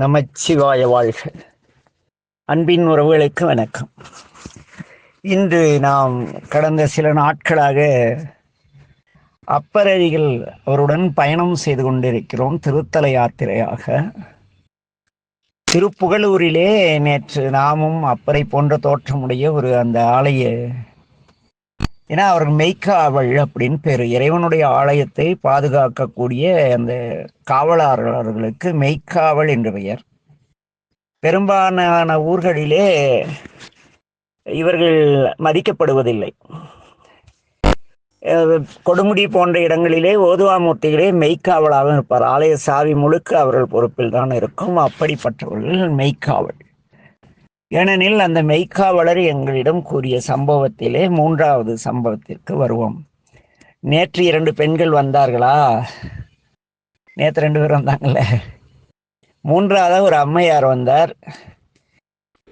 நமச்சிவாய வாழ்க. அன்பின் உறவுகளுக்கு வணக்கம். இன்று நாம் கடந்த சில நாட்களாக அப்பரடிகள் அவருடன் பயணம் செய்து கொண்டிருக்கிறோம். திருத்தல யாத்திரையாக திருப்புகலூரிலே நேற்று நாமும் அப்பரை போன்ற தோற்றமுடைய அந்த ஆலய, ஏன்னா அவர்கள் மெய்க்காவல் அப்படின்னு பேர், இறைவனுடைய ஆலயத்தை பாதுகாக்கக்கூடிய அந்த காவலாளர்களுக்கு மெய்க்காவல் என்று பெயர். பெரும்பாலான ஊர்களிலே இவர்கள் மதிக்கப்படுவதில்லை. கொடுமுடி போன்ற இடங்களிலே ஓதுவாமூர்த்திகளே மெய்க்காவலாக இருப்பார். ஆலய சாவி முழுக்க அவர்கள் பொறுப்பில் தான் இருக்கும். அப்படிப்பட்டவர்கள் மெய்க்காவல். ஏனெனில் அந்த மெய்க்காவலர் எங்களிடம் கூறிய சம்பவத்திலே மூன்றாவது சம்பவத்திற்கு வருவோம். நேற்று 2 பெண்கள் வந்தார்களா? நேற்று 2 பேர் வந்தாங்கல்ல. மூன்றாவது ஒரு அம்மையார் வந்தார்.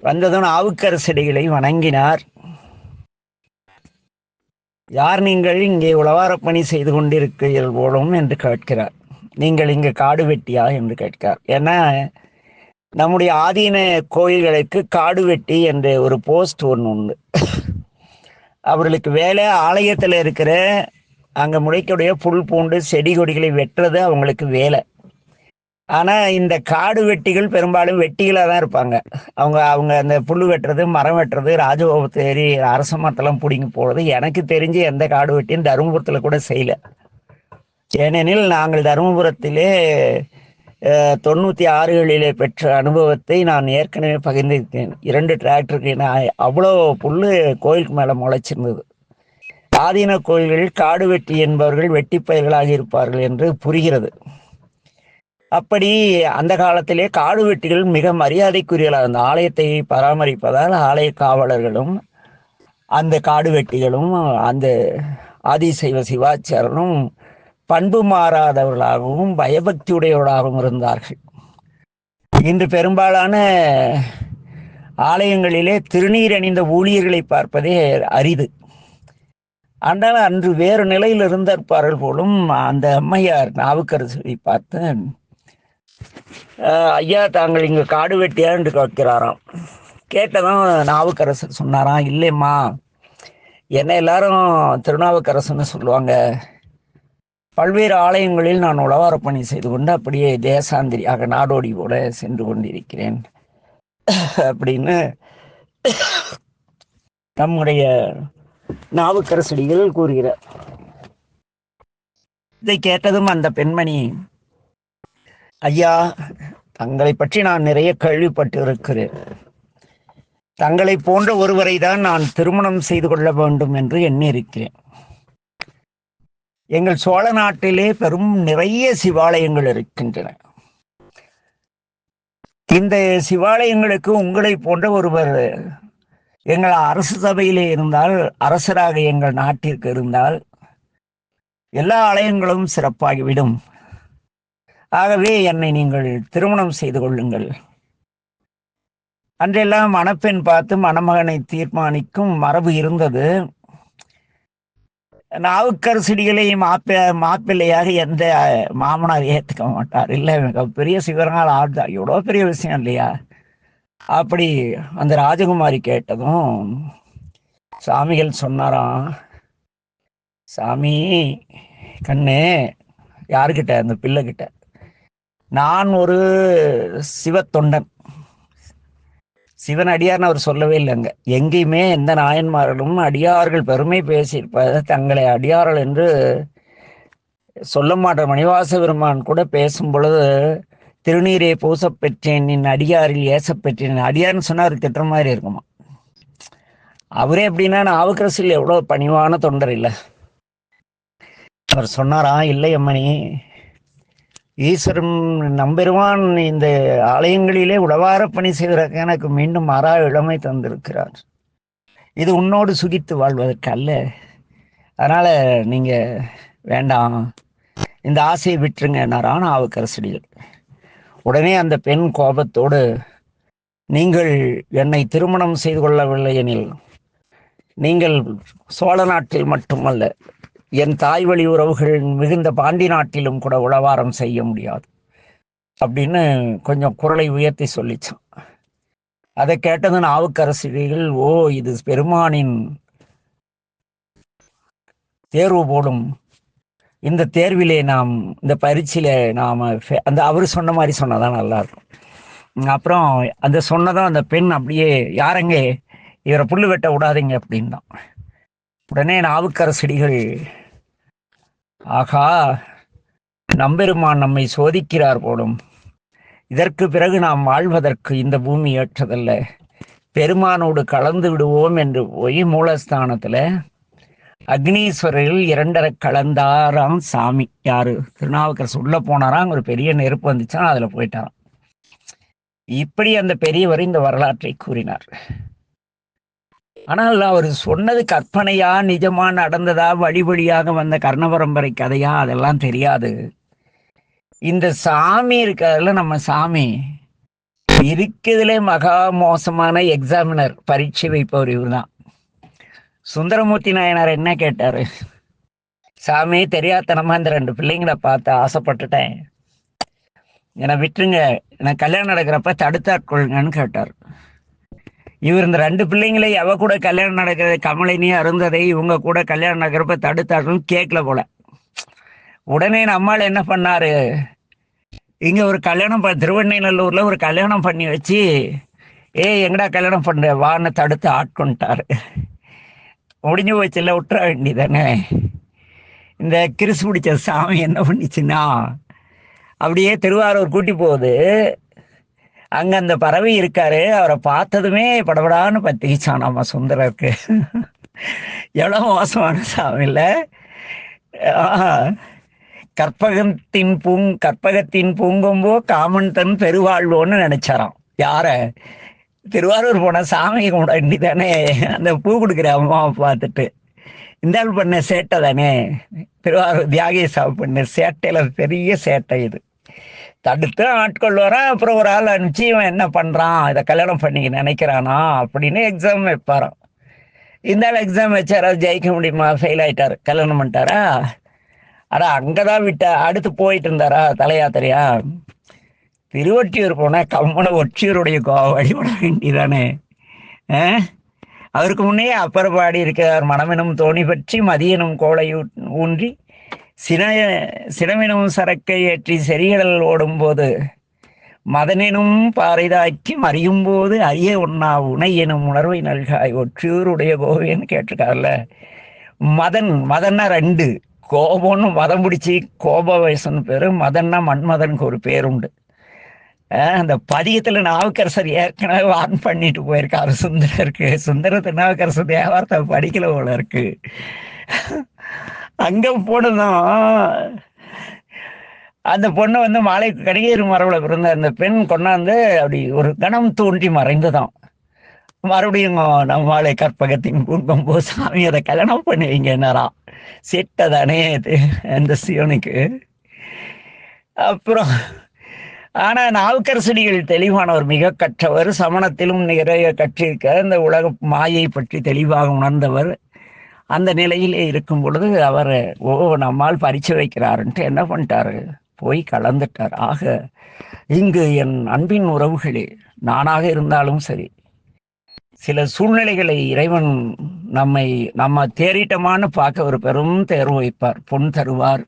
வந்ததும் நாவுக்கரசடிகளை வணங்கினார். யார் நீங்கள்? இங்கே உழவார பணி செய்து கொண்டிருக்கிறீர்கள் போலும் என்று கேட்கிறார். நீங்கள் இங்கே காடு வெட்டியா என்று கேட்கிறார். ஏன்னா நம்முடைய ஆதீன கோயில்களுக்கு காடு வெட்டி என்ற ஒரு போஸ்ட் ஒன்று உண்டு. அவர்களுக்கு வேலை ஆலயத்தில் இருக்கிற அங்கே முளைக்கக்கூடிய புல் பூண்டு செடி கொடிகளை வெட்டுறது அவங்களுக்கு வேலை. ஆனால் இந்த காடு வெட்டிகள் பெரும்பாலும் வெட்டிகளாக தான் இருப்பாங்க. அவங்க அந்த புல் வெட்டுறது, மரம் வெட்டுறது, ராஜகோபத்தை ஏறி அரச மரத்தெல்லாம் பிடிங்கி போகிறது எனக்கு தெரிஞ்சு எந்த காடு வெட்டியும் தருமபுரத்தில் கூட செய்யலை. ஏனெனில் நாங்கள் தருமபுரத்திலே 96களிலே பெற்ற அனுபவத்தை நான் ஏற்கனவே பகிர்ந்திருக்கேன். 2 டிராக்டருக்கு அவ்வளோ புல் கோயிலுக்கு மேலே முளைச்சிருந்தது. ஆதீன கோயில்களில் காடு வெட்டி என்பவர்கள் வெட்டி பயிர்களாக இருப்பார்கள் என்று புரிகிறது. அப்படி அந்த காலத்திலே காடு வெட்டிகள் மிக மரியாதைக்குரியலாக அந்த ஆலயத்தை பராமரிப்பதால் ஆலய காவலர்களும் அந்த காடு வெட்டிகளும் அந்த ஆதிசைவ சிவாச்சாரனும் பண்பு மாறாதவர்களாகவும் பயபக்தியுடையவர்களாகவும் இருந்தார்கள். இன்று பெரும்பாலான ஆலயங்களிலே திருநீர் அணிந்த ஊழியர்களை பார்ப்பதே அரிது. ஆனால் அன்று வேறு நிலையில் இருந்திருப்பார்கள் போலும். அந்த அம்மையார் நாவுக்கரசரை பார்த்து, ஐயா தாங்கள் இங்கே காடு வெட்டியா என்று கேட்கிறாராம். கேட்டதும் நாவுக்கரசர் சொன்னாராம், இல்லைம்மா என்ன எல்லாரும் திருநாவுக்கரசன்னு சொல்லுவாங்க. பல்வேறு ஆலயங்களில் நான் உழவார பணி செய்து கொண்டு அப்படியே தேசாந்திரியாக நாடோடி போல சென்று கொண்டிருக்கிறேன் அப்படின்னு நம்முடைய நாவுக்கரசடிகள் கூறுகிறார். இதை கேட்டதும் அந்த பெண்மணி, ஐயா தங்களை பற்றி நான் நிறைய கேள்விப்பட்டு இருக்கிறேன். தங்களை போன்ற ஒருவரை தான் நான் திருமணம் செய்து கொள்ள வேண்டும் என்று எண்ணியிருக்கிறேன். எங்கள் சோழ நாட்டிலே பெரும் நிறைய சிவாலயங்கள் இருக்கின்றன. இந்த சிவாலயங்களுக்கு உங்களை போன்ற ஒருவர் எங்கள் அரசு சபையிலே இருந்தால், அரசராக எங்கள் நாட்டிற்கு இருந்தால் எல்லா ஆலயங்களும் சிறப்பாகிவிடும். ஆகவே என்னை நீங்கள் திருமணம் செய்து கொள்ளுங்கள். அன்றெல்லாம் மணப்பெண் பார்த்து மணமகனை தீர்மானிக்கும் மரபு இருந்தது. நாவுக்கரசடிகளை மாப்பிள்ளையாக எந்த மாமனார் ஏற்றுக்க மாட்டார். இல்லை பெரிய சிவரால் ஆடுதான், எவ்வளோ பெரிய விஷயம் இல்லையா? அப்படி அந்த ராஜகுமாரி கேட்டதும் சாமிகள் சொன்னாராம், சாமி கண்ணு, யாருக்கிட்ட? அந்த பிள்ளைகிட்ட. நான் ஒரு சிவத்தொண்டன், சிவன் அடியார்னு அவர் சொல்லவே இல்லைங்க. எங்கேயுமே எந்த நாயன்மார்களும் அடியார்கள் பெருமை பேசியிருப்பதை தங்களை அடியார்கள் என்று சொல்ல மாட்டார். மணிவாச பெருமான் கூட பேசும் பொழுது, திருநீரை பூசப் பெற்றேன் நின் அடியாரில் ஏசப்பெற்றேன். அடியார்னு சொன்னா அவர் திட்டுற மாதிரி இருக்குமா? அவரே எப்படின்னா நாவுக்கரசில் எவ்வளோ பணிவான தொண்டர் இல்லை. அவர் சொன்னாராம், இல்லை அம்மணி, ஈஸ்வரன் நம்பெருமான் இந்த ஆலயங்களிலே உழவார பணி செய்வதற்கு எனக்கு மீண்டும் மாறா இளமை தந்திருக்கிறார். இது உன்னோடு சுகித்து வாழ்வதற்கு அல்ல. அதனால நீங்க வேண்டாம், இந்த ஆசையை விட்டுருங்கன்னாரான் நாவுக்கரசடிகள். உடனே அந்த பெண் கோபத்தோடு, நீங்கள் என்னை திருமணம் செய்து கொள்ளவில்லை எனில் நீங்கள் சோழ நாட்டில் மட்டுமல்ல, என் தாய் வழி உறவுகள் மிகுந்த பாண்டி நாட்டிலும் கூட உழவாரம் செய்ய முடியாது. அப்படின்னு கொஞ்சம் குரலை உயர்த்தி சொல்லிச்சான். அதை கேட்டது நாவுக்கரசிகள், ஓ இது பெருமானின் தேர்வு போடும், இந்த தேர்விலே நாம், இந்த பரீட்சையில நாம அந்த அவரு சொன்ன மாதிரி சொன்னாதான் நல்லா இருக்கும். அப்புறம் அந்த சொன்னதும் அந்த பெண் அப்படியே, யாரங்க இவரை புல்லு வெட்ட விடாதீங்க அப்படின்னா, உடனே நாவுக்கரசடிகள், ஆகா நம்பெருமான் நம்மை சோதிக்கிறார் போடும், இதற்கு பிறகு நாம் வாழ்வதற்கு இந்த பூமி ஏற்றதல்ல, பெருமானோடு கலந்து விடுவோம் என்று போய் மூலஸ்தானத்துல அக்னீஸ்வரர்கள் 2.5 கலந்தாராம் சாமி. யாரு? திருநாவுக்கரசு உள்ள போனாராம், ஒரு பெரிய நெருப்பு வந்துச்சா, அதுல போயிட்டாராம். இப்படி அந்த பெரியவர் இந்த வரலாற்றை கூறினார். ஆனால் அவர் சொன்னது கற்பனையா நிஜமா நடந்ததா, வழி வழியாக வந்த கர்ண பரம்பரை கதையா, அதெல்லாம் தெரியாது. இந்த சாமி இருக்கிறதுல, நம்ம சாமி இருக்கிறதுல மகா மோசமான எக்ஸாமினர், பரீட்சை வைப்பவர் இவர் தான். சுந்தரமூர்த்தி நாயனார் என்ன கேட்டாரு? சாமி தெரியாதனமா இந்த 2 பிள்ளைங்களை பார்த்து ஆசைப்பட்டுட்டேன், என்னை விட்டுருங்க, எனக்கு கல்யாணம் நடக்கிறப்ப தடுத்தாட்கொள்ளுங்கன்னு கேட்டார். இவர் இந்த 2 பிள்ளைங்களை எவ கூட கல்யாணம் நடக்கிறது, கமலினி அருந்ததை, இவங்க கூட கல்யாணம் நடக்கிறப்ப தடுத்தாட்கள் கேட்கல போல. உடனே நம்மால் என்ன பண்ணாரு, இங்க ஒரு கல்யாணம் திருவண்ணைநல்லூர்ல ஒரு கல்யாணம் பண்ணி வச்சு, எங்கடா கல்யாணம் பண்ற வான்னு தடுத்து ஆட்கொண்டாரு. முடிஞ்சு போச்சுல, விட்டுற வேண்டியதானே. இந்த கிறிஸ் பிடிச்ச சாமி என்ன பண்ணிச்சுன்னா, அப்படியே திருவாரூர் கூட்டி போகுது. அங்க அந்த பறவை இருக்காரு, அவரை பார்த்ததுமே படபடான்னு பத்திக்கிச்சான் நம்ம சுந்தரருக்கு. எவ்வளவு மோசமான சாமி இல்ல. கற்பகத்தின் பூங்கொம்போ காமன் தன் பெருவாழ்வோன்னு நினைச்சாராம். யார? திருவாரூர் போன சாமி கூட தானே அந்த பூ கொடுக்குற அம்மாவை பார்த்துட்டு, இந்த ஆள் பண்ண சேட்டை தானே, திருவாரூர் தியாகேசா பண்ண சேட்டையில பெரிய சேட்டை இது. தடுத்து ஆட்கொள்வாரான். அப்புறம் ஒரு ஆள் அனுப்பிச்சு, இவன் என்ன பண்றான், இதை கல்யாணம் பண்ணிக்க நினைக்கிறானா அப்படின்னு எக்ஸாம் வைப்பாரான். இந்த ஆள் எக்ஸாம் வச்சாரா, ஜெயிக்க முடியுமா? ஃபெயில் ஆயிட்டாரு, கல்யாணம் பண்ணிட்டாரா? ஆனா அங்கதான் அடுத்து போயிட்டு இருந்தாரா தலையாத்திரையா? திருவொற்றியூர் போனா கம்மன ஒற்றியூருடைய வழிபட வேண்டியதானே. அவருக்கு முன்னே அப்பர் பாடி இருக்கிறார், மனமெனும் தோணி பற்றி மதியனும் கோளை ஊன்றி சினமெனும் சரக்கை ஏற்றி செறிகடல் ஓடும் போது மதனெனும் பாறைதாக்கி மறியும் போது அரிய ஒன்னா உனை எனும் உணர்வை நல்காய் ஒற்றியூருடைய கோவின்னு கேட்டிருக்காருல்ல. மதன்னா 2, கோபம்னு மதம் பிடிச்சி கோப வயசுன்னு பேரு, மதன்னா மன்மதனுக்கு ஒரு பேருண்டு. அந்த பதியத்துல நாவுக்கரசர் ஏற்கனவே வான் பண்ணிட்டு போயிருக்காரு சுந்தரருக்கு. சுந்தர திருநாவுக்கரசர் தேவாரத்தை படிக்கல போல இருக்கு. அங்க போனதும் அந்த பொண்ணு வந்து மாலை கடிகேறு மரபுல பிறந்த அந்த பெண் கொண்டாந்து அப்படி ஒரு கணம் தோன்றி மறைந்துதான். மறுபடியும் நம்மாலை கற்பகத்தின் பூங்கொம்போ சாமி அதை கல்யாணம் பண்ணுவீங்கன்னாரா. செட்டதானே அந்த சிவனுக்கு. அப்புறம் ஆனா நாவுக்கரசடிகள் தெளிவானவர், மிக கற்றவர், சமணத்திலும் நிறைய கற்றிருக்க, இந்த உலக மாயை பற்றி தெளிவாக உணர்ந்தவர். அந்த நிலையிலே இருக்கும் பொழுது அவர் நம்மால் பரிச்சு வைக்கிறாருன்ட்டு என்ன பண்ணிட்டாரு, போய் கலந்துட்டார். ஆக இங்கு என் அன்பின் உறவுகளே, நானாக இருந்தாலும் சரி, சில சூழ்நிலைகளை இறைவன் நம்ம தேறிட்டமானு பார்க்க ஒரு பெரும் தேர்வு வைப்பார். பொன் தருவார்,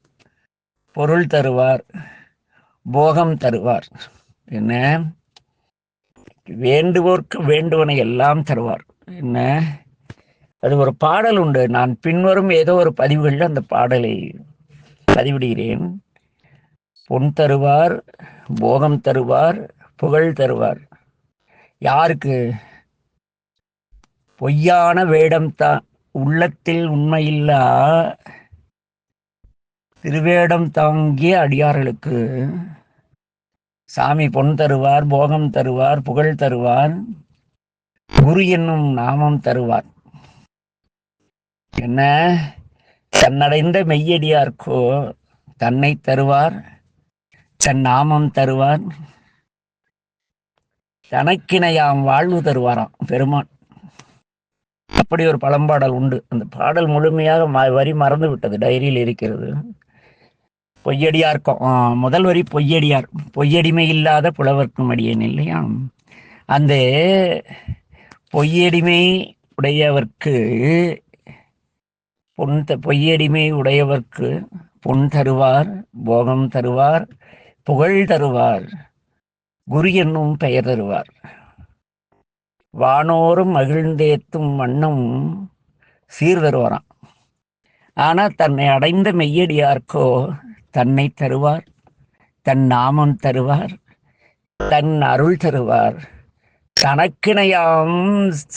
பொருள் தருவார், போகம் தருவார். என்ன வேண்டுவோர்க்கு வேண்டுவனை எல்லாம் தருவார். என்ன அது ஒரு பாடல் உண்டு, நான் பின்வரும் ஏதோ ஒரு பதிவுகளில் அந்த பாடலை பதிவிடுகிறேன். பொன் தருவார், போகம் தருவார், புகழ் தருவார். யாருக்கு? பொய்யான வேடம் தான் உள்ளத்தில் உண்மையில்லா திருவேடம் தாங்கிய அடியார்களுக்கு சாமி பொன் தருவார், போகம் தருவார், புகழ் தருவார், குரு என்னும் நாமம் தருவார். என்ன தன்னடைந்த மெய்யடியார்க்கோ தன்னை தருவார், தன் நாமம் தருவார், தனக்கிணையாம் வாழ்வு தருவாராம் பெருமான். அப்படி ஒரு பழம்பாடல் உண்டு. அந்த பாடல் முழுமையாக வரி மறந்து விட்டது, டைரியில் இருக்கிறது. பொய்யடியார்க்கும் முதல் வரி பொய்யடியார், பொய்யடிமை இல்லாத புலவர்க்கும் அடியேன் இல்லையா. அந்த பொய்யடிமை உடையவர்க்கு பொய்யடிமை உடையவர்க்கு பொன் தருவார், போகம் தருவார், புகழ் தருவார், குரு என்னும் பெயர் தருவார். வானோரும் மகிழ்ந்தேத்தும் வண்ணம் சீர் தருவாராம். ஆனா தன்னை அடைந்த மெய்யடியார்க்கோ தன்னை தருவார், தன் நாமம் தருவார், தன் அருள் தருவார், தனக்கிணையாம்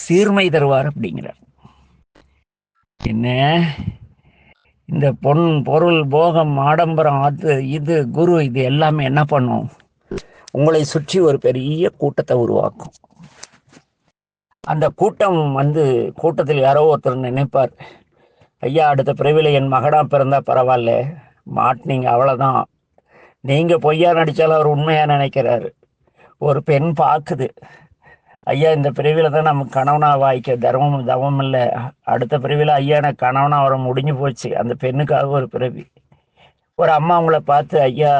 சீர்மை தருவார் அப்படிங்கிறார். என்ன இந்த பொன் பொருள் போகம் ஆடம்பரம் அது இது குரு இது எல்லாமே என்ன பண்ணும், உங்களை சுற்றி ஒரு பெரிய கூட்டத்தை உருவாக்கும். அந்த கூட்டம் கூட்டத்தில் யாரோ ஒருத்தர் நினைப்பார், ஐயா அடுத்த பிறவில என் மகனா பிறந்தா பரவாயில்ல, மாட்டினீங்க அவ்வளோதான். நீங்க பொய்யா நடிச்சாலும் அவர் உண்மையா நினைக்கிறாரு. ஒரு பெண் பார்க்குது, ஐயா இந்த பிறவில தான் நமக்கு கணவனா வாய்க்க தர்மம் தவம் இல்லை, அடுத்த பிறவில ஐயா எனக்கு கணவனா வர முடிஞ்சு போச்சு. அந்த பெண்ணுக்காக ஒரு பிறவி. ஒரு அம்மா அவங்கள பார்த்து, ஐயா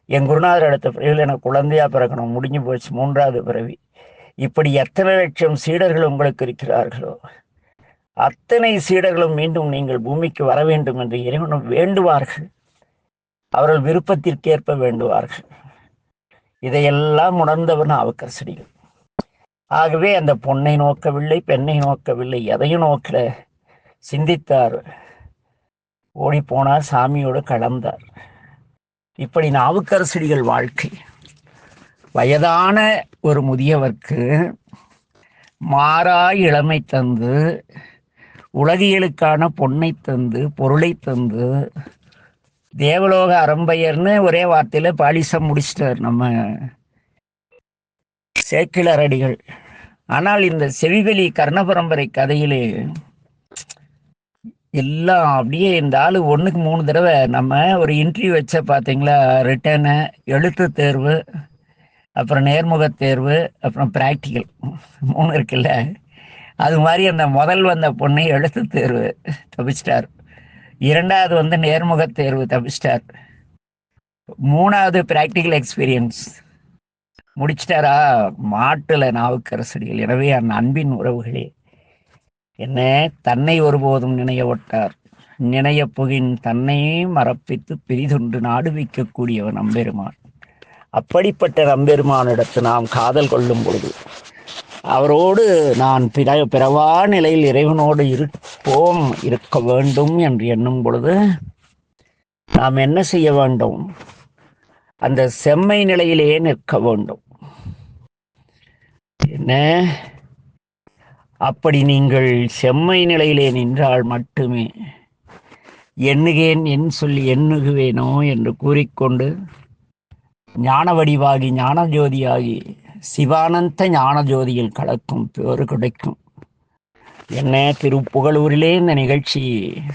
என் குருநாதர் அடுத்த பிறவில எனக்கு குழந்தையா பிறக்கணும், முடிஞ்சு போச்சு, 3வது பிறவி. இப்படி எத்தனை லட்சம் சீடர்கள் உங்களுக்கு இருக்கிறார்களோ அத்தனை சீடர்களும் மீண்டும் நீங்கள் பூமிக்கு வர வேண்டும் என்று இறைவனும் வேண்டுவார்கள். அவர்கள் விருப்பத்திற்கேற்ப வேண்டுவார்கள். இதையெல்லாம் உணர்ந்தவன் நாவுக்கரசடிகள். ஆகவே அந்த பொன்னை நோக்கவில்லை, பெண்ணை நோக்கவில்லை, எதையும் நோக்கல, சிந்தித்தார், ஓடி போனார், சாமியோடு கலந்தார். இப்படி நாவுக்கரசடிகள் வாழ்க்கை வயதான ஒரு முதியவர்க்கு மாறாய் இளமை தந்து, உலகியலுக்கான பொன்னை தந்து, பொருளை தந்து, தேவலோக அறம்பெயர்னு ஒரே வார்த்தையில பாலிசம் முடிச்சிட்டார் நம்ம சேக்கிழாரடிகள். ஆனால் இந்த செவிவெளி கர்ண பரம்பரை கதையிலே எல்லாம் அப்படியே இந்த ஆளு 1க்கு 3 தடவை நம்ம ஒரு இன்டர்வியூ வச்ச பார்த்தீங்களா, ரிட்டனு, எழுத்து தேர்வு, அப்புறம் நேர்முக தேர்வு, அப்புறம் ப்ராக்டிக்கல் 3 இருக்குல்ல. அது மாதிரி அந்த முதல் வந்த பொண்ணை எழுத்து தேர்வு தப்பிச்சிட்டார், 2வது நேர்முக தேர்வு தப்பிச்சிட்டார், 3வது ப்ராக்டிக்கல் எக்ஸ்பீரியன்ஸ் முடிச்சிட்டாரா. மாட்டுல நாவுக்கரசடிகள். எனவே அந்த அன்பின் உறவுகளே, என்ன தன்னை ஒருபோதும் நினைய ஒட்டார், நினைய புகின் தன்னை மறப்பித்து பிரிதொன்று நாடு வைக்கக்கூடியவன் நம்பெருமான். அப்படிப்பட்ட நம்பெருமானிடத்து நாம் காதல் கொள்ளும் பொழுது, அவரோடு நான் பிறவா நிலையில் இறைவனோடு இருக்க வேண்டும் என்று எண்ணும் பொழுது நாம் என்ன செய்ய வேண்டும், அந்த செம்மை நிலையிலேயே நிற்க வேண்டும். என்ன அப்படி நீங்கள் செம்மை நிலையிலே நின்றால் மட்டுமே எண்ணுகேன் என் சொல்லி எண்ணுகுவேனோ என்று கூறிக்கொண்டு ஞான வடிவாகி ஞான ஜோதியாகி சிவானந்த ஞான ஜோதியில் கலக்கும் பேறு கிடைக்கும். என்ன திருப்புகழூரிலே இந்த நிகழ்ச்சி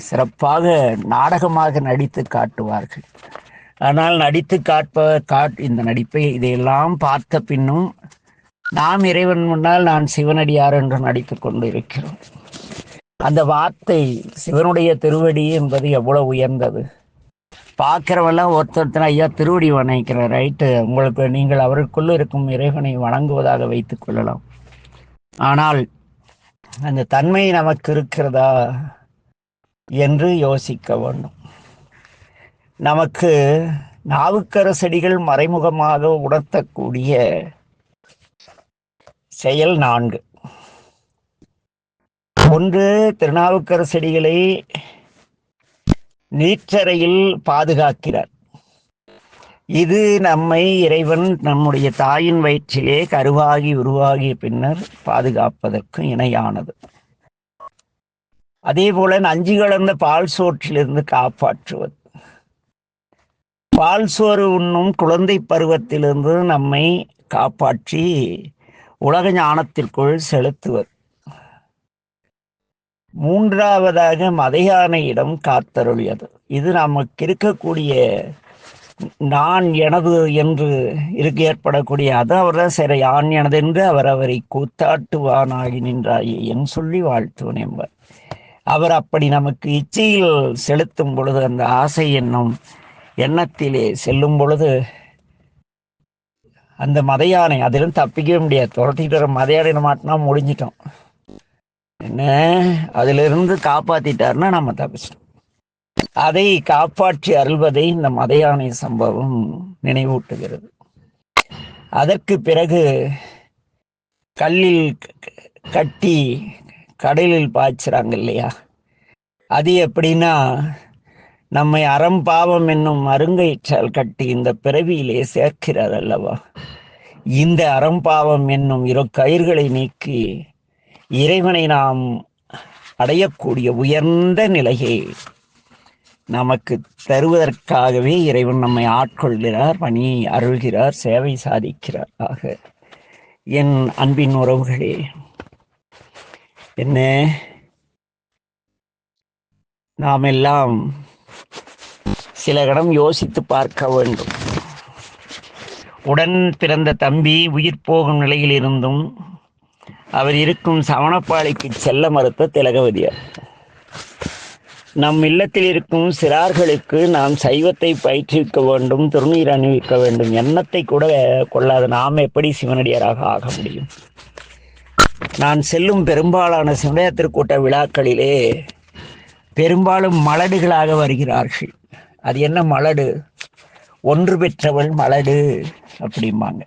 சிறப்பாக நாடகமாக நடித்து காட்டுவார்கள். ஆனால் நடித்து இந்த நடிப்பை இதையெல்லாம் பார்த்த பின்னும் நாம் இறைவன் முன்னால் நான் சிவனடியார் என்று நடித்து கொண்டு இருக்கிறோம். அந்த வார்த்தை சிவனுடைய திருவடி என்பது எவ்வளவு உயர்ந்தது. பார்க்கிறவெல்லாம் ஒருத்தர் ஐயா திருவடி வணங்கிக்கிற ரைட்டு, உங்களுக்கு நீங்கள் அவருக்குள்ள இருக்கும் இறைவனை வணங்குவதாக வைத்துக் கொள்ளலாம். ஆனால் அந்த தன்மை நமக்கு இருக்கிறதா என்று யோசிக்க வேண்டும். நமக்கு நாவுக்கரசடிகள் மறைமுகமாக உணர்த்தக்கூடிய செயல் 4. ஒன்று, திருநாவுக்கரசடிகளை நீற்றறையில் பாதுகாக்கிறார். இது நம்மை இறைவன் நம்முடைய தாயின் வயிற்றிலே கருவாகி உருவாகிய பின்னர் பாதுகாப்பதற்கு இணையானது. அதே போல நஞ்சு கலந்த பால் சோற்றிலிருந்து காப்பாற்றுவது, பால் சோறு உண்ணும் குழந்தை பருவத்திலிருந்து நம்மை காப்பாற்றி உலக ஞானத்திற்குள் செலுத்துவது. 3வதாக மதையானையிடம் காத்தருளியது. இது நமக்கு இருக்கக்கூடிய நான் எனது என்று ஏற்படக்கூடிய அது அவர்தான் சரி யான் எனதென்று அவரை கூத்தாட்டுவானாகி நின்றாயே என் சொல்லி வாழ்த்துவன் என்பார். அவர் அப்படி நமக்கு இச்சையில் செலுத்தும் பொழுது அந்த ஆசை என்னும் எண்ணத்திலே செல்லும் பொழுது அந்த மத யானை அதிலும் தப்பிக்கவே முடியாது. துரத்திட்டு வர மத யானை மாட்டினா முடிஞ்சிட்டோம். என்ன அதிலிருந்து காப்பாத்திட்டாருன்னா நம்ம தப்பிச்சிட்டோம். அதை காப்பாற்றி அருள்வதை இந்த மத யானை சம்பவம் நினைவூட்டுகிறது. அதற்கு பிறகு கல்லில் கட்டி கடலில் பாய்ச்சுறாங்க இல்லையா? அது எப்படின்னா, நம்மை அறம் பாவம் என்னும் அருங்கயிற்றால் கட்டி இந்த பிறவியிலே சேர்க்கிறார் அல்லவா? இந்த அறம்பாவம் என்னும் இரு கயிர்களை நீக்கி இறைவனை நாம் அடையக்கூடிய உயர்ந்த நிலையை நமக்கு தருவதற்காகவே இறைவன் நம்மை ஆட்கொள்கிறார், பணி அருள்கிறார், சேவை சாதிக்கிறார். ஆக என் அன்பின் உறவுகளே, என்ன நாம் எல்லாம் சில கணம் யோசித்து பார்க்க வேண்டும். உடன் பிறந்த தம்பி உயிர் போகும் நிலையில் இருந்தும் அவர் இருக்கும் சவணப்பாளைக்கு செல்ல மறுத்த திலகவதியார். நம் இல்லத்தில் இருக்கும் சிறார்களுக்கு நாம் சைவத்தை பயிற்றுவிக்க வேண்டும், திருநீர் அணிவிக்க வேண்டும் எண்ணத்தை கூட கொள்ளாத நாம் எப்படி சிவனடியாராக ஆக முடியும்? நான் செல்லும் பெரும்பாலான சிவனடியார் திருக்கூட்ட விழாக்களிலே பெரும்பாலும் மலடுகளாக வருகிறார்கள். அது என்ன மலடு? ஒன்று பெற்றவள் மலடு அப்படிம்பாங்க.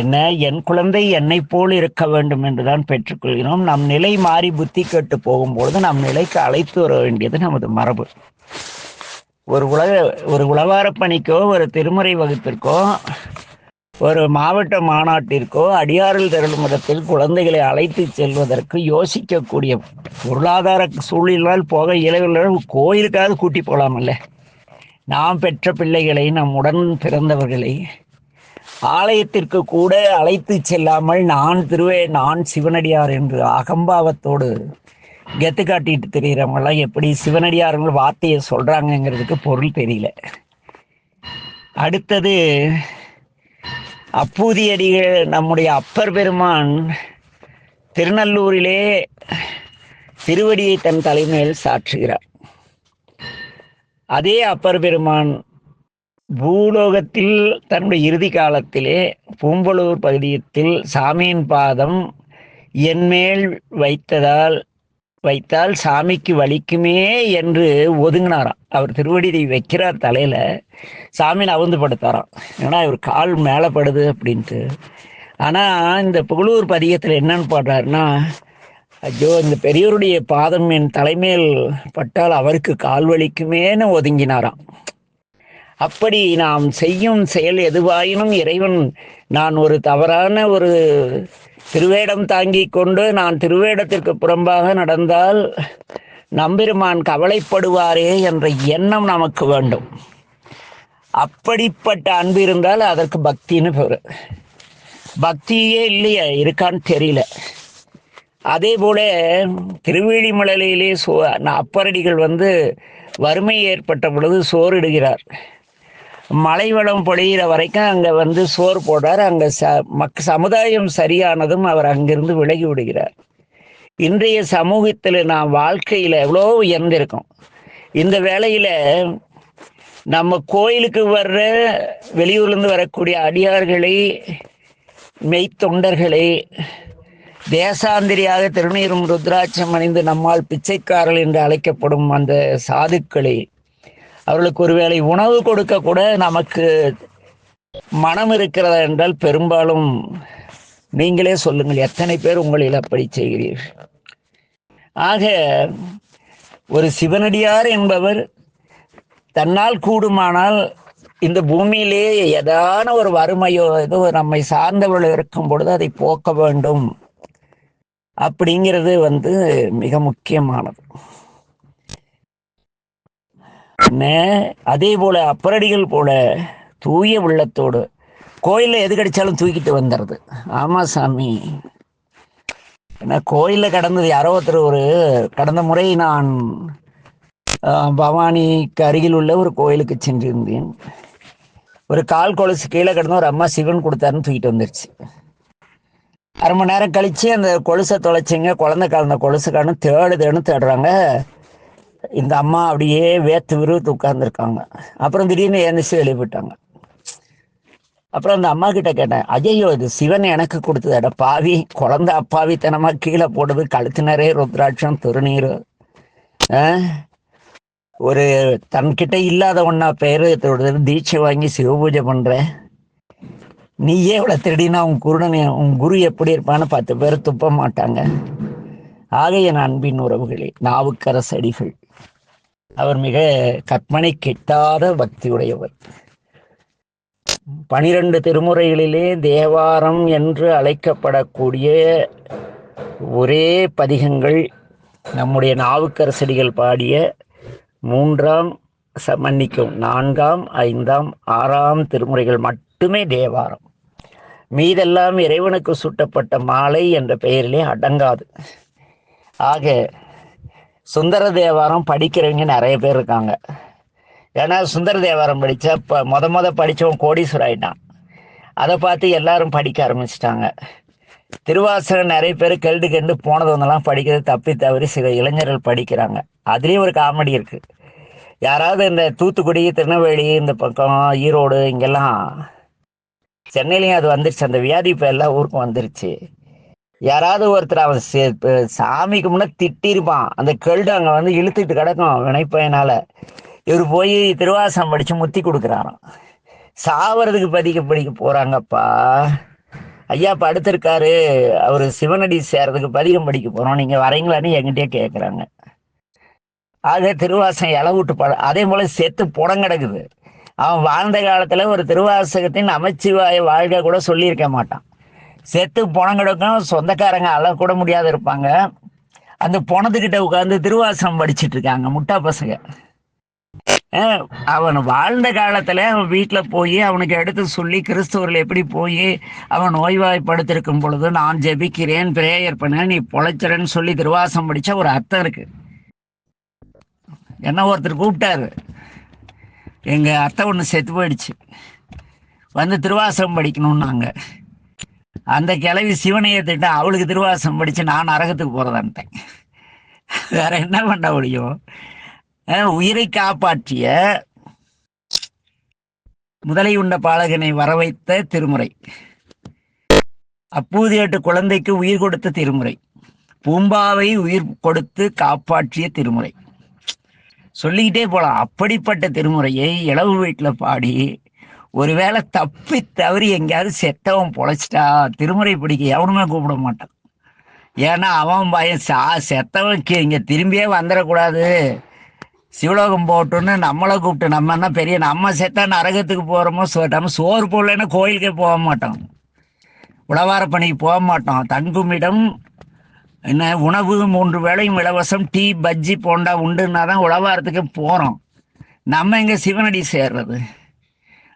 என்ன, என் குழந்தை என்னை போல் இருக்க வேண்டும் என்றுதான் பெற்றுக்கொள்கிறோம். நம் நிலை மாறி புத்தி கெட்டு போகும்பொழுது நம் நிலைக்கு அழைத்து வர வேண்டியது நமது மரபு. ஒரு உளவார பணிக்கோ, ஒரு திருமுறை வகுப்பிற்கோ, ஒரு மாவட்ட மாநாட்டிற்கோ, அடியாரில் திரளும் இடத்தில் குழந்தைகளை அழைத்து செல்வதற்கு யோசிக்கக்கூடிய பொருளாதார சூழலால் போக இயலவில்லை. கோயிலுக்காவது கூட்டி போகலாமல்ல? நாம் பெற்ற பிள்ளைகளை, நம் உடன் பிறந்தவர்களை ஆலயத்திற்கு கூட அழைத்து செல்லாமல் நான் சிவனடியார் என்று அகம்பாவத்தோடு கெத்து காட்டிட்டு தெரிகிறவங்களாம் எப்படி சிவனடியார்கள் வார்த்தையை சொல்றாங்கிறதுக்கு பொருள் தெரியல. அடுத்தது அப்பூதியடிகள். நம்முடைய அப்பர் பெருமான் திருநல்லூரிலே திருவடியை தன் தலைமையில் சாற்றுகிறார். அதே அப்பர் பெருமான் பூலோகத்தில் தன்னுடைய இறுதி காலத்திலே பூம்பலூர் பகுதியத்தில் சாமியின் பாதம் என்மேல் வைத்தால் சாமிக்கு வலிக்குமே என்று ஒதுங்கினாராம். அவர் திருவடி வைக்கிறார் தலையில, சாமியை அவுந்து படுத்தாராம். ஏன்னா இவர் கால் மேலே படுது அப்படின்ட்டு. ஆனால் இந்த புகழூர் பதியத்தில் என்னன்னு பாடுறாருன்னா, ஐயோ இந்த பெரியவருடைய பாதம் என் தலைமையில் பட்டால் அவருக்கு கால் வலிக்குமேன்னு ஒதுங்கினாராம். அப்படி நாம் செய்யும் செயல் எதுவாயினும் இறைவன், நான் ஒரு தவறான ஒரு திருவேடம் தாங்கி கொண்டு நான் திருவேடத்திற்கு புறம்பாக நடந்தால் நம்பெருமான் கவலைப்படுவாரே என்ற எண்ணம் நமக்கு வேண்டும். அப்படிப்பட்ட அன்பு இருந்தால் அதற்கு பக்தின்னு பேர். பக்தியே இல்லையா, இருக்கான்னு தெரியல. அதே போல திருவேழிமலையிலே அப்பரடிகள் வறுமை ஏற்பட்ட பொழுது சோறிடுகிறார். மழை வளம் பொழிகிற வரைக்கும் அங்கே சோறு போடுறார். அங்கே சமுதாயம் சரியானதும் அவர் அங்கிருந்து விலகி விடுகிறார். இன்றைய சமூகத்தில் நாம் வாழ்க்கையில் எவ்வளோ உயர்ந்திருக்கோம். இந்த வேளையில் நம்ம கோயிலுக்கு வர்ற வெளியூர்லேருந்து வரக்கூடிய அடியார்களை, மெய்த்தொண்டர்களை, தேசாந்திரியாக திருநீரும் ருத்ராட்சம் அணிந்து நம்மால் பிச்சைக்காரர்கள் என்று அழைக்கப்படும் அந்த சாதுக்களை, அவர்களுக்கு ஒருவேளை உணவு கொடுக்க கூட நமக்கு மனம் இருக்கிறதா என்றால் பெரும்பாலும் நீங்களே சொல்லுங்கள், எத்தனை பேர் உங்களில் அப்படி செய்கிறீர்கள்? ஆக ஒரு சிவனடியார் என்பவர் தன்னால் கூடுமானால் இந்த பூமியிலே ஏதான ஒரு வறுமையோ ஏதோ நம்மை சார்ந்தவர்கள் இருக்கும் பொழுது அதை போக்க வேண்டும் அப்படிங்கிறது மிக முக்கியமானது. அதே போல அப்பரடிகள் போல தூய உள்ளத்தோடு கோயிலில் எது கிடைச்சாலும் தூக்கிட்டு வந்துடுறது. ஆமா சாமி, ஏன்னா கோயிலில் கடந்தது யாரோ ஒருத்தர் கடந்த முறை நான் பவானிக்கு அருகில் உள்ள ஒரு கோயிலுக்கு சென்றிருந்தேன். ஒரு கால் கொலுசு கீழே கிடந்த ஒரு அம்மா சிவன் கொடுத்தாருன்னு தூக்கிட்டு வந்துருச்சு. அரை மணி நேரம் கழிச்சு அந்த கொலுசை தொலைச்சிங்க, குழந்தை கலந்த கொலுசு காணும் தேடுறாங்க. இந்த அம்மா அப்படியே வேத்து விருத்து உட்கார்ந்துருக்காங்க. அப்புறம் திடீர்னு எழுந்துச்சு வெளியே போயிட்டாங்க. அப்புறம் அந்த அம்மா கிட்ட கேட்டேன், ஐயோ இது சிவன் எனக்கு கொடுத்ததட பாவி, குழந்தை அப்பாவித்தனமா கீழே போடுது, கழுத்து நிறைய ருத்ராட்சம் திருநீர், ஒரு தன்கிட்ட இல்லாத ஒன்னா பேரு தீட்சை வாங்கி சிவபூஜை பண்ற, நீயே இவ்வளவு திருடினா உன் குருடன் உன் குரு எப்படி இருப்பான்னு 10 பேர் துப்ப மாட்டாங்க. ஆக என் அன்பின் உறவுகளே, நாவுக்கரசடிகள் அவர் மிக கற்பனை கெட்டாத பக்தியுடையவர். 12 திருமுறைகளிலே தேவாரம் என்று அழைக்கப்படக்கூடிய ஒரே பதிகங்கள் நம்முடைய நாவுக்கரசடிகள் பாடிய 3ஆம், மன்னிக்கும் 4ஆம், 5ஆம், 6ஆம் திருமுறைகள் மட்டுமே தேவாரம். மீதெல்லாம் இறைவனுக்கு சூட்டப்பட்ட மாலை என்ற பெயரிலே அடங்காது. ஆக சுந்தர தேவாரம் படிக்கிறவங்க நிறைய பேர் இருக்காங்க. ஏன்னா சுந்தர தேவாரம் படித்தா முத படித்தவன் கோடீஸ்வரர் ஆயிட்டான். அதை பார்த்து எல்லாரும் படிக்க ஆரம்பிச்சிட்டாங்க. திருவாசகம் நிறைய பேர் கெண்டு போனதெல்லாம் படிக்கிறது தப்பி தவறி சில இளைஞர்கள் படிக்கிறாங்க. அதுலேயும் ஒரு காமெடி இருக்குது. யாராவது இந்த தூத்துக்குடி, திருநெல்வேலி, இந்த பக்கம் ஈரோடு, இங்கெல்லாம் சென்னையிலையும் அது வந்துருச்சு. அந்த வியாதி இப்போ எல்லா ஊருக்கும் வந்துருச்சு. யாராவது ஒருத்தர் அவன் சாமிக்கு முன்னே திட்டிருப்பான், அந்த கெல்டு அங்கே வந்து இழுத்துட்டு கிடக்கும் வினைப்பயனால. இவர் போய் திருவாசகம் படித்து முத்தி கொடுக்குறாராம். சாவறதுக்கு படிக்க போகிறாங்கப்பா. ஐயா படுத்திருக்காரு, அவர் சிவனடி சேர்றதுக்கு பதிகம் படிக்க போகிறோம், நீங்கள் வரீங்களான்னு என்கிட்டயே கேட்குறாங்க. ஆக திருவாசகம் இளவுட்டு அதே போல செத்து புடம் கிடக்குது. அவன் வாழ்ந்த காலத்தில் ஒரு திருவாசகத்தின் அமைச்சிவாய வாழ்க்கை கூட சொல்லியிருக்க மாட்டான். செத்து புணம் கிடக்கும், சொந்தக்காரங்க அள கூட முடியாத இருப்பாங்க. அந்த புணத்துக்கிட்ட உட்காந்து திருவாசகம் படிச்சுட்டு இருக்காங்க முட்டா பசங்க. அவன் வாழ்ந்த காலத்துல அவன் வீட்டுல போய் அவனுக்கு எடுத்து சொல்லி கிறிஸ்தவர்கள் எப்படி போய் அவன் நோய்வாய்ப்படுத்திருக்கும் பொழுது நான் ஜெபிக்கிறேன், பிரேயர் பண்ண, நீ பொழைச்சிறன்னு சொல்லி திருவாசகம் படிச்சா ஒரு அர்த்தம் இருக்கு. என்ன ஒருத்தர் கூப்பிட்டாரு, எங்க அத்தை ஒன்று செத்து போயிடுச்சு, வந்து திருவாசகம் படிக்கணும்னாங்க. அந்த கிளவி சிவனையை திட்ட அவளுக்கு திருவாசகம் படிச்சு நான் நரகத்துக்கு போறதான்ட்டேன். வேற என்ன பண்ண முடியும்? உயிரை காப்பாற்றிய முதலை உண்ட பாலகனை வரவைத்த திருமுறை, அப்பூதி 8 குழந்தைக்கு உயிர் கொடுத்த திருமுறை, பூம்பாவை உயிர் கொடுத்து காப்பாற்றிய திருமுறை, சொல்லிக்கிட்டே போலாம். அப்படிப்பட்ட திருமுறையை இளவு வீட்டில் பாடி ஒருவேளை தப்பி தவறி எங்கேயாவது செத்தவன் பொழைச்சிட்டா திருமுறை பிடிக்க எவனுமே கூப்பிட மாட்டான். ஏன்னா அவன் பயம் செத்தவன் இங்கே திரும்பியே வந்துடக்கூடாது, சிவலோகம் போட்டுன்னு நம்மளை கூப்பிட்டு நம்ம என்ன பெரிய நம்ம செத்தா நரகத்துக்கு போகிறோமோ, நம்ம சோறு போடலன்னா கோயிலுக்கே போக மாட்டோம், உழவார பணிக்கு போக மாட்டோம். தங்குமிடம் என்ன உணவு 3 வேளையும் இலவசம், டீ பஜ்ஜி போண்டா உண்டுன்னா தான் உழவாரத்துக்கு போகிறோம். நம்ம எங்கே சிவனடி சேர்றது?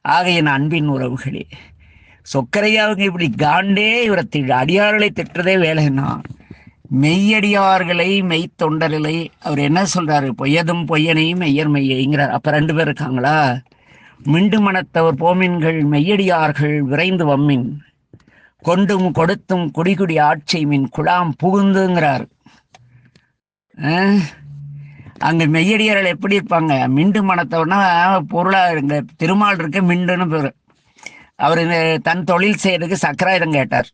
ஆக என் அன்பின் உறவுகளே, சொக்கரையாவுங்க இப்படி காண்டே இவரை அடியார்களை திட்டுறதே வேலைன்னா, மெய்யடியார்களை மெய்த்தொண்டர்களை அவர் என்ன சொல்றாரு? பொய்யதும் பொய்யனையும் மெய்யர் மெய்யங்கிறார். அப்ப 2 பேர் இருக்காங்களா? மிண்டு மனத்தவர் போமின்கள் மெய்யடியார்கள் விரைந்து வம்மின், கொண்டும் கொடுத்தும் குடிகுடி ஆட்சிமின் குழாம் புகுந்துங்கிறார். அங்க மெய்யடியார்கள் எப்படி இருப்பாங்க? மிண்டு மனத்தவர்னா பொருளா இருங்க, திருமால் இருக்க மிண்டுன்னு பேரு. அவர் தன் தொழில் செய்யறதுக்கு சக்கராயுதம் கேட்டார்.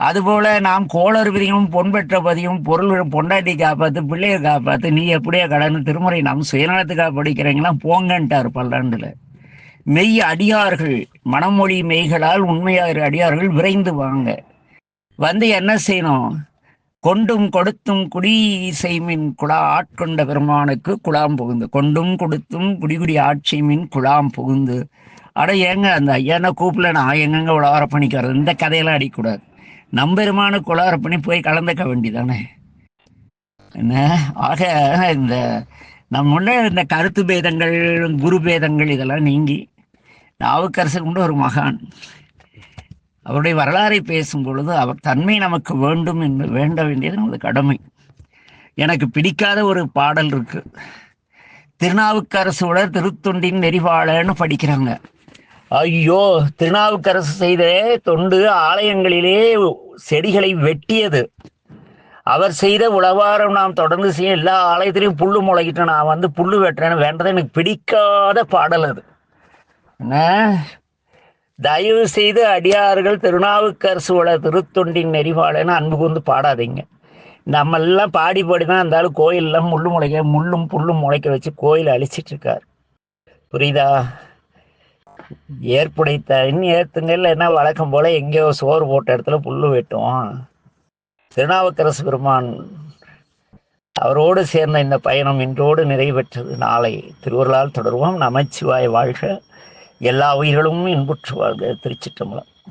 அதுபோல நாம் கோளறு விதியும் பொன்பெற்ற பதியும் பொருள் பொண்டாட்டி காப்பாத்து பிள்ளைய காப்பாத்து, நீ எப்படியா கடன் திருமுறை நாம் சுயநலத்துக்காக படிக்கிறீங்களா போங்கன்ட்டார் பல்லாண்டுல. மெய் அடியார்கள் மனமொழி மெய்களால் உண்மையார் அடியார்கள் விரைந்து வாங்க வந்து என்ன செய்யணும்? கொண்டும் கொடுத்தும் குடி செய்மின் குழா ஆட்கொண்ட பெருமானுக்கு குழாம் புகுந்து, கொண்டும் கொடுத்தும் குடிகுடி ஆட்சிமின் குழாம் புகுந்து. அட ஏங்க அந்த ஐயானா கூப்பிடல, நான் எங்கெங்க உழவார பண்ணிக்கிறது? இந்த கதையெல்லாம் அடிக்கூடாது. நம்பெருமான குழார பண்ணி போய் கலந்துக்க வேண்டிதானே என்ன? ஆக இந்த நம்ம இந்த கருத்து பேதங்கள், குரு பேதங்கள் இதெல்லாம் நீங்கி நாவுக்கரசர் கொண்டு ஒரு மகான், அவருடைய வரலாறை பேசும் பொழுது அவர் தன்மை நமக்கு வேண்டும் என்று வேண்ட வேண்டியது நமது கடமை. எனக்கு பிடிக்காத ஒரு பாடல் இருக்கு, திருநாவுக்கரசுடன் திருத்தொண்டின் நெறிவாளன்னு படிக்கிறாங்க. ஐயோ, திருநாவுக்கரசு செய்த தொண்டு ஆலயங்களிலே செடிகளை வெட்டியது, அவர் செய்த உழவாரம் நாம் தொடர்ந்து செய்ய எல்லா ஆலயத்திலையும் புல்லு முளைக்கிட்டு நான் வந்து புல்லு வெட்டுறேன்னு வேண்டது எனக்கு பிடிக்காத பாடல் அது. என்ன, தயவு செய்து அடியார்கள் திருநாவுக்கரசு உள்ள திருத்தொண்டின் நெறிவாளன்னு அன்பு கூர்ந்து பாடாதீங்க. நம்ம எல்லாம் பாடி பாடி தான் இருந்தாலும் கோயிலெல்லாம் முள்ளும் புல்லும் முளைக்க வச்சு கோயில் அழிச்சிட்டு இருக்காரு. புரியுதா? ஏற்புடைத்த இன்னும் ஏத்துங்கல்ல, என்ன வழக்கம் போல எங்கேயோ சோறு போட்ட இடத்துல புல்லு வெட்டுவோம். திருநாவுக்கரசு பெருமான் அவரோடு சேர்ந்த இந்த பயணம் இன்றோடு நிறைவு பெற்றது. நாளை திருவருளால் தொடர்வோம். நமச்சிவாய வாழ்க. எல்லா உயிர்களும் இன்புற்று வாழ்க. திருச்சிற்றம்பலம்.